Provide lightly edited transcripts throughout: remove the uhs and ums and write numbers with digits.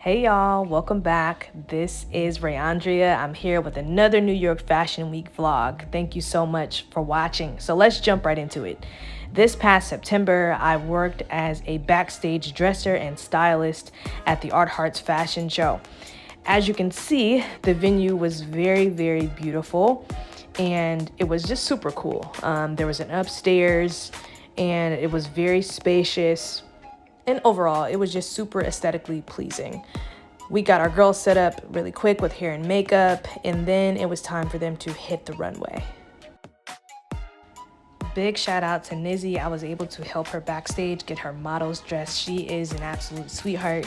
Hey y'all, welcome back. This is Rayandria. I'm here with another New York Fashion Week vlog. Thank you so much for watching. So let's jump right into it. This past September, I worked as a backstage dresser and stylist at the Art Hearts Fashion Show. As you can see, the venue was very beautiful and it was just super cool. There was an upstairs and it was very spacious. And overall, it was just super aesthetically pleasing. We got our girls set up really quick with hair and makeup, and then it was time for them to hit the runway. Big shout out to Nizzy. I was able to help her backstage get her models dressed. She is an absolute sweetheart.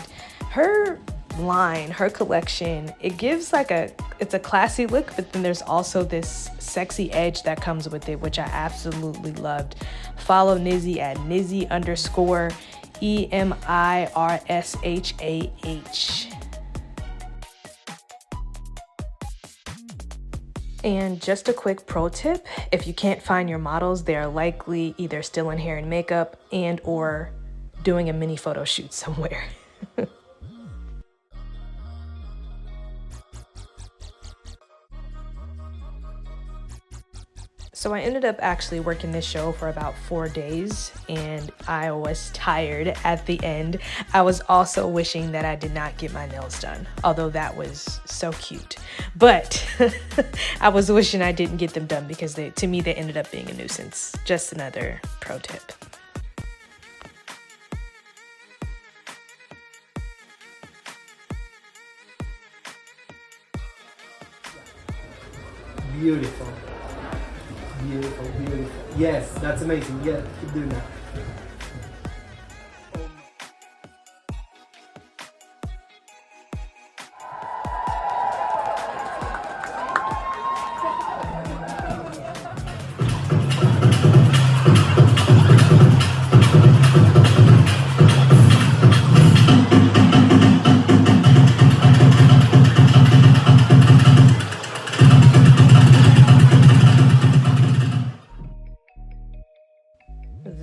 Her line, her collection, it gives it's a classy look, but then there's also this sexy edge that comes with it, which I absolutely loved. Follow Nizzy at Nizzy_EMIRSHAH. And just a quick pro tip, if you can't find your models, they're likely either still in hair and makeup and or doing a mini photo shoot somewhere. So I ended up actually working this show for about 4 days and I was tired at the end. I was also wishing that I did not get my nails done, although that was so cute. But I was wishing I didn't get them done because to me, they ended up being a nuisance. Just another pro tip. Beautiful. Beautiful. Yes, that's amazing. Yeah, keep doing that.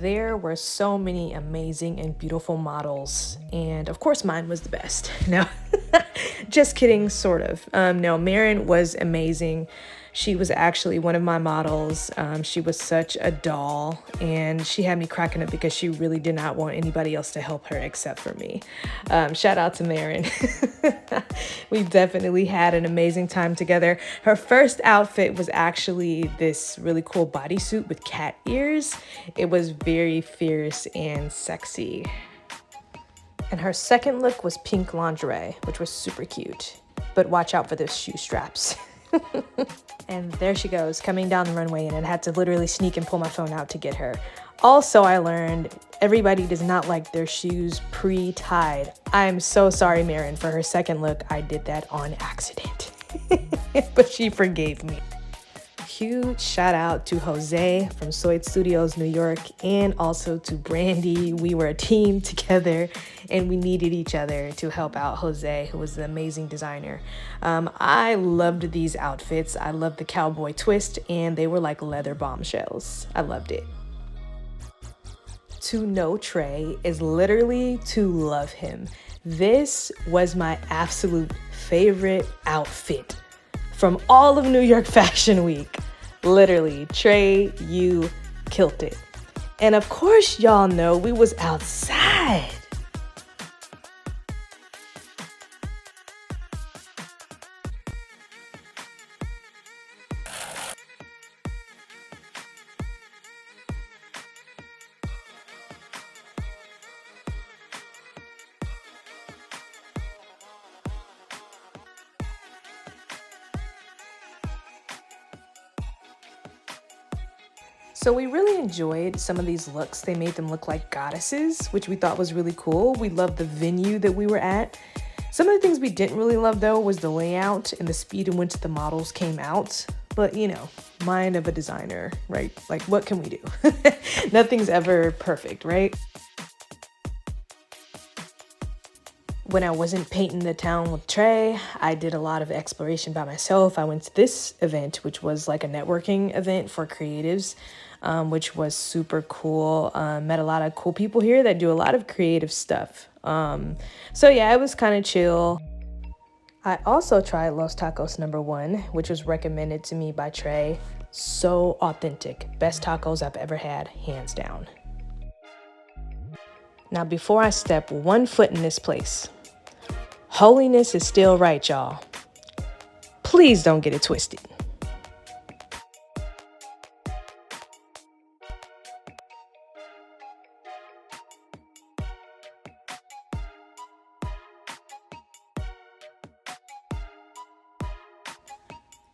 There were so many amazing and beautiful models, and of course mine was the best. No, just kidding, sort of. No, Marin was amazing. She was actually one of my models. She was such a doll, and she had me cracking up because she really did not want anybody else to help her except for me. Shout out to Marin. We definitely had an amazing time together. Her first outfit was actually this really cool bodysuit with cat ears. It was very fierce and sexy. And her second look was pink lingerie, which was super cute. But watch out for those shoe straps. And there she goes, coming down the runway, and I had to literally sneak and pull my phone out to get her. Also, I learned everybody does not like their shoes pre-tied. I'm so sorry, Marin, for her second look. I did that on accident, but she forgave me. Huge shout out to Jose from Soid Studios, New York, and also to Brandy. We were a team together and we needed each other to help out Jose, who was the amazing designer. I loved these outfits. I loved the cowboy twist and they were like leather bombshells. I loved it. To know Trey is literally to love him. This was my absolute favorite outfit from all of New York Fashion Week. Literally, Trey, you killed it. And of course, y'all know we was outside. So we really enjoyed some of these looks. They made them look like goddesses, which we thought was really cool. We loved the venue that we were at. Some of the things we didn't really love though was the layout and the speed in which the models came out. But you know, mind of a designer, right? Like what can we do? Nothing's ever perfect, right? When I wasn't painting the town with Trey, I did a lot of exploration by myself. I went to this event, which was like a networking event for creatives, which was super cool. Met a lot of cool people here that do a lot of creative stuff. So yeah, it was kind of chill. I also tried Los Tacos #1, which was recommended to me by Trey. So authentic. Best tacos I've ever had, hands down. Now, before I step one foot in this place, holiness is still right, y'all. Please don't get it twisted.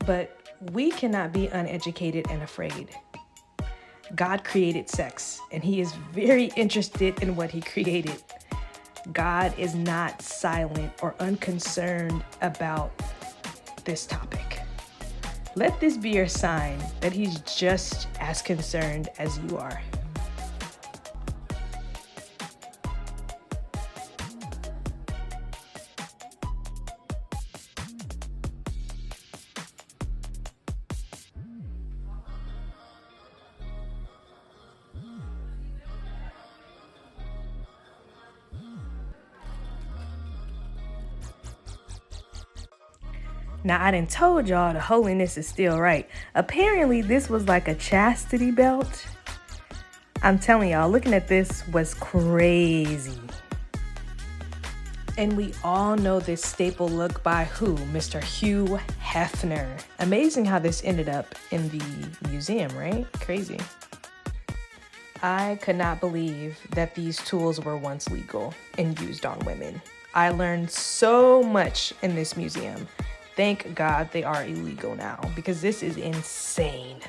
But we cannot be uneducated and afraid. God created sex, and he is very interested in what he created. God is not silent or unconcerned about this topic. Let this be your sign that he's just as concerned as you are. Now, I done told y'all the holiness is still right. Apparently, this was like a chastity belt. I'm telling y'all, looking at this was crazy. And we all know this staple look by who? Mr. Hugh Hefner. Amazing how this ended up in the museum, right? Crazy. I could not believe that these tools were once legal and used on women. I learned so much in this museum. Thank God they are illegal now, because this is insane.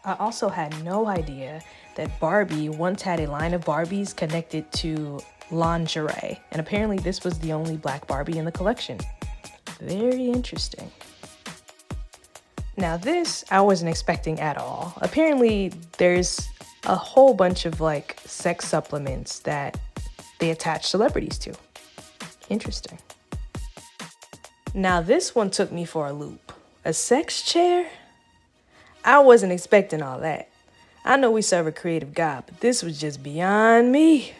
I also had no idea that Barbie once had a line of Barbies connected to lingerie, and apparently this was the only black Barbie in the collection. Very interesting. Now this I wasn't expecting at all. Apparently there's a whole bunch of like sex supplements that they attach celebrities to. Interesting. Now this one took me for a loop. A sex chair? I wasn't expecting all that. I know we serve a creative God, but this was just beyond me.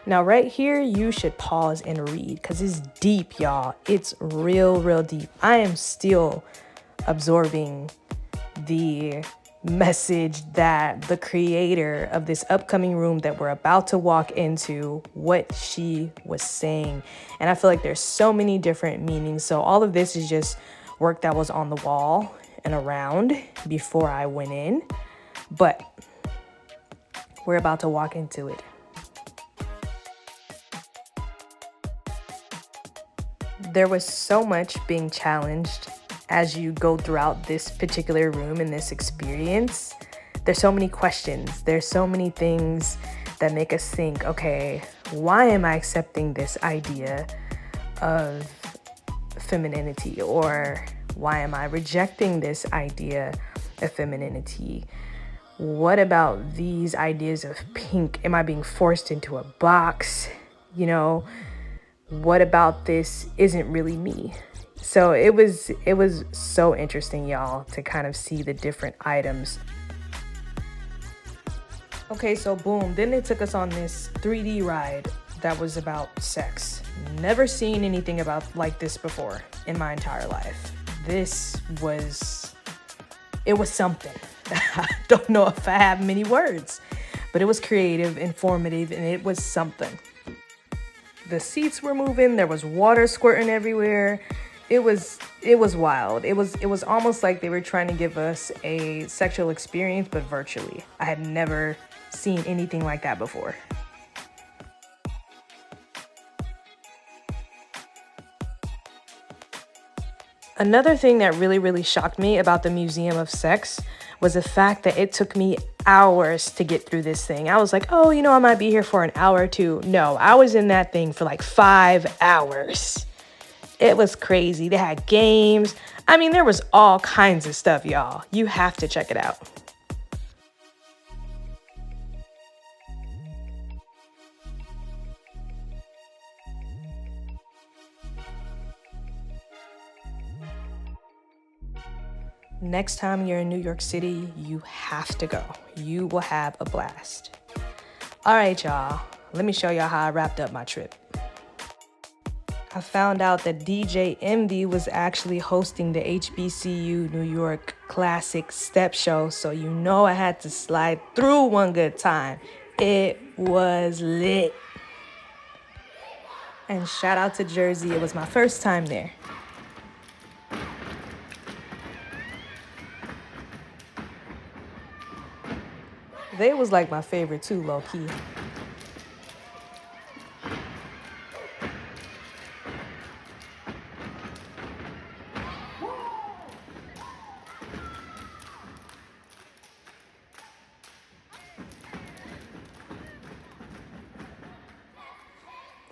Now right here, you should pause and read because it's deep, y'all. It's real deep. I am still absorbing the message that the creator of this upcoming room that we're about to walk into, what she was saying. And I feel like there's so many different meanings. So all of this is just work that was on the wall and around before I went in. But we're about to walk into it. There was so much being challenged as you go throughout this particular room and this experience. There's so many questions. There's so many things that make us think, okay, why am I accepting this idea of femininity? Or why am I rejecting this idea of femininity? What about these ideas of pink? Am I being forced into a box? You know, what about this isn't really me? So it was so interesting, y'all, to kind of see the different items. Okay, so boom, then they took us on this 3D ride that was about sex. Never seen anything about like this before in my entire life. It was something. I don't know if I have many words, but it was creative, informative, and it was something. The seats were moving, there was water squirting everywhere. It was wild. It was almost like they were trying to give us a sexual experience, but virtually. I had never seen anything like that before. Another thing that really shocked me about the Museum of Sex was the fact that it took me hours to get through this thing. I was like, oh, I might be here for an hour or two. No, I was in that thing for like 5 hours. It was crazy. They had games. I mean, there was all kinds of stuff, y'all. You have to check it out. Next time you're in New York City, you have to go. You will have a blast. All right, y'all. Let me show y'all how I wrapped up my trip. I found out that DJ Envy was actually hosting the HBCU New York Classic Step Show, so you know I had to slide through one good time. It was lit. And shout out to Jersey, it was my first time there. They was like my favorite too, low key.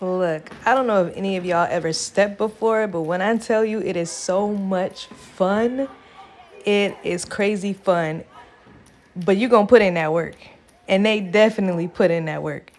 Look, I don't know if any of y'all ever stepped before, but when I tell you it is so much fun, it is crazy fun. But you're gonna put in that work. And they definitely put in that work.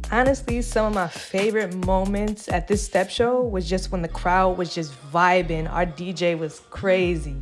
Honestly, some of my favorite moments at this step show was just when the crowd was just vibing. Our DJ was crazy.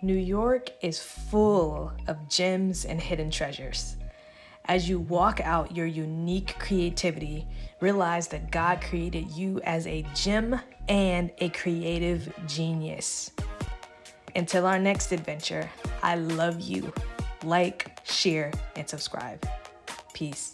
New York is full of gems and hidden treasures. As you walk out your unique creativity, realize that God created you as a gem and a creative genius. Until our next adventure, I love you. Like, share, and subscribe. Peace.